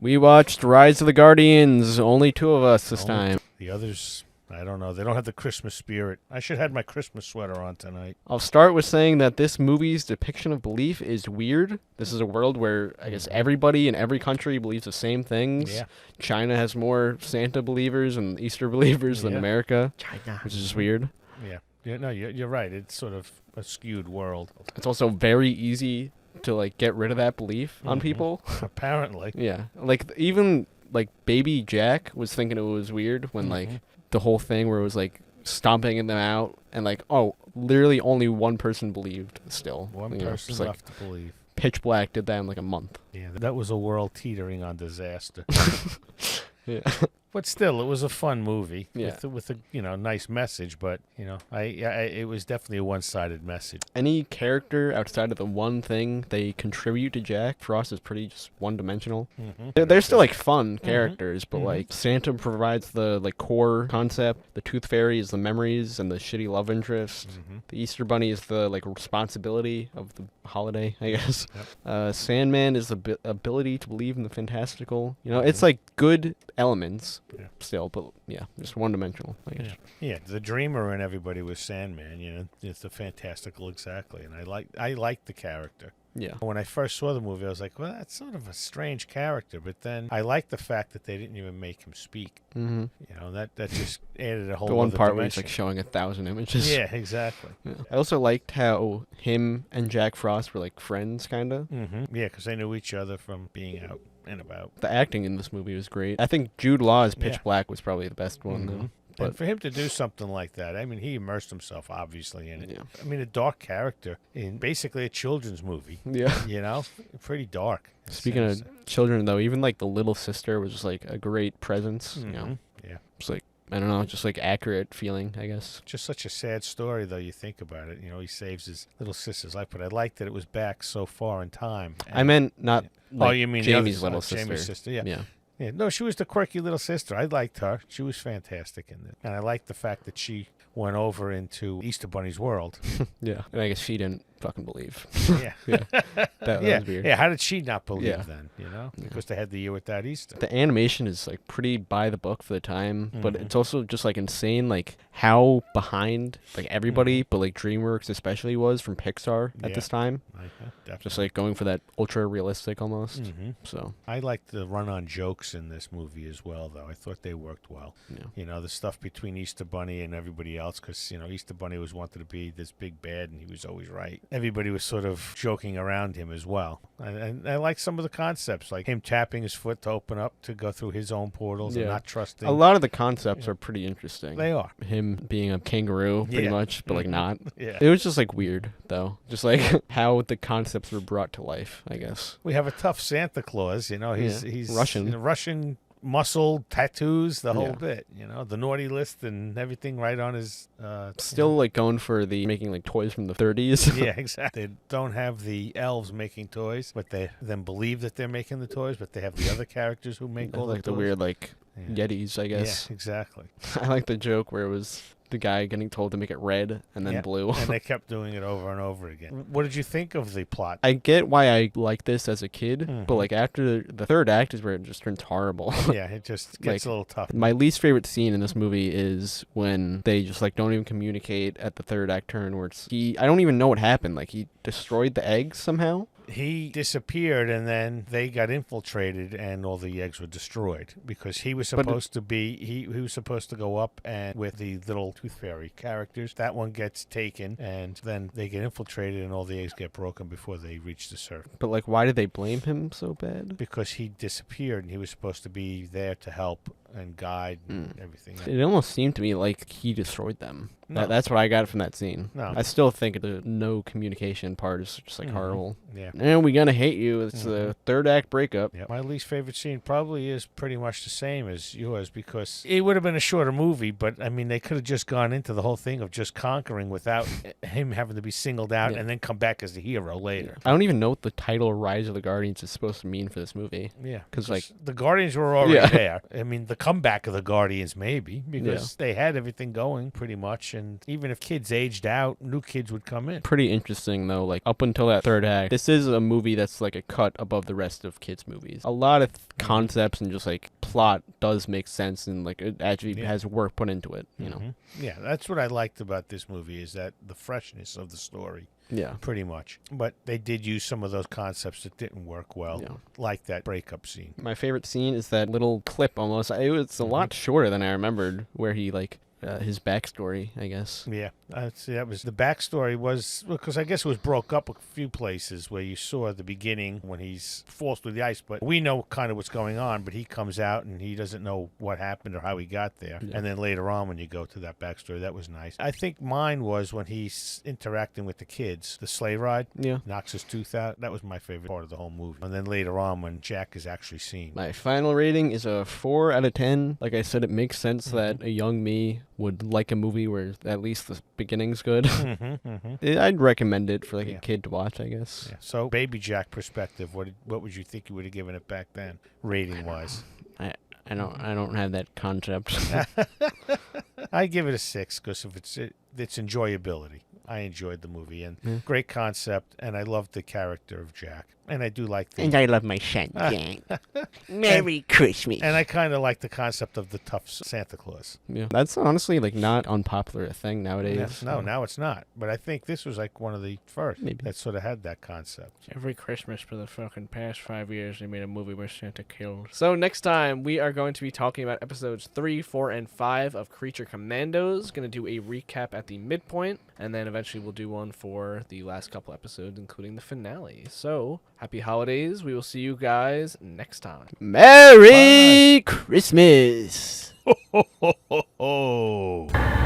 We watched Rise of the Guardians. Only two of us this time. The others, I don't know. They don't have the Christmas spirit. I should have had my Christmas sweater on tonight. I'll start with saying that this movie's depiction of belief is weird. This is a world where I guess everybody in every country believes the same things. Yeah. China has more Santa believers and Easter believers than America, China. which is just weird. Yeah. No, you're right. It's sort of a skewed world. It's also very easy to like get rid of that belief on people. Apparently. Yeah, like even like Baby Jack was thinking it was weird when like the whole thing where it was like stomping them out and like literally only one person believed still. One You know, person just, like, left to believe. Pitch Black did that in like a month. Yeah, that was a world teetering on disaster. Yeah. But still, it was a fun movie with a nice message. But it was definitely a one-sided message. Any character outside of the one thing they contribute to Jack for us is pretty just one-dimensional. They're still like fun characters, but like Santa provides the like core concept. The Tooth Fairy is the memories and the shitty love interest. The Easter Bunny is the like responsibility of the holiday, I guess. Sandman is the ability to believe in the fantastical. It's like good elements still, but just one-dimensional, I guess. Yeah, the dreamer and everybody was Sandman. It's the fantastical exactly, and I like the character. Yeah. When I first saw the movie, I was like, well, that's sort of a strange character. But then I liked the fact that they didn't even make him speak. That just added a whole The one other part dimension. where he's like showing 1,000 images. Yeah, exactly. Yeah. I also liked how him and Jack Frost were like friends, kind of. Yeah, because they knew each other from being out and about. The acting in this movie was great. I think Jude Law as Pitch Black was probably the best one, though. And for him to do something like that, I mean, he immersed himself, obviously, in it. Yeah. I mean, a dark character in basically a children's movie. Yeah. Pretty dark. Speaking of children, though, even like the little sister was just like a great presence. Yeah. It's like, I don't know, just like accurate feeling, I guess. Just such a sad story, though, you think about it. He saves his little sister's life, but I like that it was back so far in time. I meant not like you mean Jamie's little sister. Jamie's sister, Yeah. Yeah, no, she was the quirky little sister. I liked her. She was fantastic in it. And I liked the fact that she went over into Easter Bunny's world. Yeah. And I guess she didn't fucking believe. Yeah. That was weird. Yeah, how did she not believe Yeah. then, Because they had the year without Easter. The animation is like pretty by the book for the time, but it's also just like insane like how behind like everybody, but like DreamWorks especially was from Pixar at this time. Definitely. Just like going for that ultra realistic almost. So I liked the run-on jokes in this movie as well, though. I thought they worked well. The stuff between Easter Bunny and everybody else, because, Easter Bunny was wanted to be this big bad, and he was always right. Everybody was sort of joking around him as well. And I like some of the concepts, like him tapping his foot to open up to go through his own portals and not trusting. A lot of the concepts are pretty interesting. They are. Him being a kangaroo, pretty much, but like not. Yeah. It was just like weird, though. Just like how the concepts were brought to life, I guess. We have a tough Santa Claus, he's Russian. Russian muscle, tattoos, the whole bit, the naughty list and everything right on his... Still like going for the making like toys from the 30s. Yeah, exactly. They don't have the elves making toys, but they then believe that they're making the toys, but they have the other characters who make all like the the toys. weird like Yetis, I guess. Yeah, exactly. I like the joke where it was the guy getting told to make it red and then blue. And they kept doing it over and over again. What did you think of the plot? I get why I like this as a kid, but like after the third act is where it just turns horrible. Yeah, it just gets a little tough. My least favorite scene in this movie is when they just like don't even communicate at the third act turn where I don't even know what happened. Like he destroyed the eggs somehow. He disappeared, and then they got infiltrated, and all the eggs were destroyed because he was supposed to be. He was supposed to go up and with the little Tooth Fairy characters. That one gets taken, and then they get infiltrated, and all the eggs get broken before they reach the surface. But like, why did they blame him so bad? Because he disappeared, and he was supposed to be there to help and guide and everything. It almost seemed to me like he destroyed them. No. That's what I got from that scene. No. I still think the no communication part is just like horrible. Yeah. And we're gonna hate you. It's the third act breakup. Yeah. My least favorite scene probably is pretty much the same as yours because it would have been a shorter movie, but I mean they could have just gone into the whole thing of just conquering without him having to be singled out and then come back as the hero later. I don't even know what the title Rise of the Guardians is supposed to mean for this movie. Yeah. Because like the Guardians were already there. I mean the comeback of the Guardians maybe because they had everything going pretty much and even if kids aged out, new kids would come in. Pretty interesting though, like up until that third act, this is a movie that's like a cut above the rest of kids movies. A lot of concepts and just like plot does make sense, and like it actually has work put into it, you know. Yeah, that's what I liked about this movie, is that the freshness of the story. Yeah. Pretty much. But they did use some of those concepts that didn't work well, like that breakup scene. My favorite scene is that little clip almost. It was a lot shorter than I remembered, where he like his backstory, I guess. Yeah, that was the backstory was because I guess it was broke up a few places where you saw the beginning when he's falls through the ice, but we know kind of what's going on. But he comes out and he doesn't know what happened or how he got there. And then later on, when you go to that backstory, that was nice. I think mine was when he's interacting with the kids, the sleigh ride. Yeah, knocks his tooth out. That was my favorite part of the whole movie. And then later on, when Jack is actually seen. My final rating is a 4 out of 10. Like I said, it makes sense that a young me would like a movie where at least the beginning's good. I'd recommend it for like a kid to watch, I guess. Yeah. So, Baby Jack perspective, what would you think you would have given it back then, rating wise? I don't have that concept. I give it a 6 because of its enjoyability. I enjoyed the movie, and great concept, and I loved the character of Jack. And I do like the... And I love my Sandman. Merry Christmas. And I kind of like the concept of the tough Santa Claus. Yeah, that's honestly like not unpopular a thing nowadays. No, now it's not. But I think this was like one of the first that sort of had that concept. Every Christmas for the fucking past 5 years, they made a movie where Santa killed. So next time, we are going to be talking about episodes 3, 4, and 5 of Creature Commandos. Going to do a recap at the midpoint, and then eventually we'll do one for the last couple episodes, including the finale. So, happy holidays. We will see you guys next time. Merry Christmas. Ho, ho, ho, ho, ho.